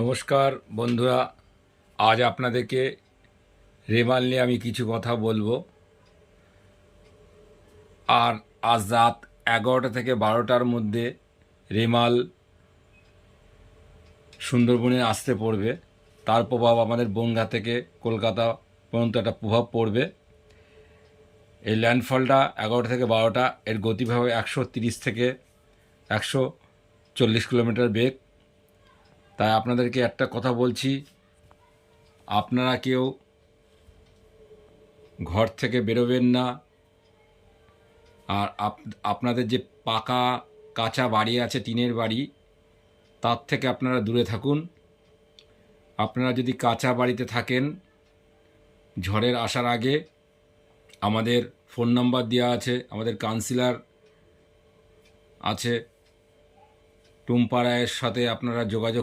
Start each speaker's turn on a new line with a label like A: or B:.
A: নমস্কার বন্ধুরা, আজ আপনাদেরকে রেমাল নিয়ে আমি কিছু কথা বলবো। আর আজ রাত 11টা থেকে 12টার মধ্যে রেমাল সুন্দরবনে আসতে পড়বে। তার প্রভাব আমাদের বনগাঁ থেকে কলকাতা পর্যন্ত একটা প্রভাব পড়বে। এই ল্যান্ডফলটা 11টা থেকে 12টা, এর গতিবেগ 130 থেকে 140 কিলোমিটার বেগ। তাই আপনাদেরকে একটা কথা বলছি, আপনারা কেউ ঘর থেকে বেরোবেন না। আর আপনাদের যে পাকা কাঁচা বাড়ি আছে, টিনের বাড়ি, তার থেকে আপনারা দূরে থাকুন। আপনারা যদি কাঁচা বাড়িতে থাকেন, ঝড়ের আসার আগে আমাদের ফোন নাম্বার দেওয়া আছে, আমাদের কাউন্সিলর আছে, টুম্পা রায়ের সাথে আপনারা যোগাযোগ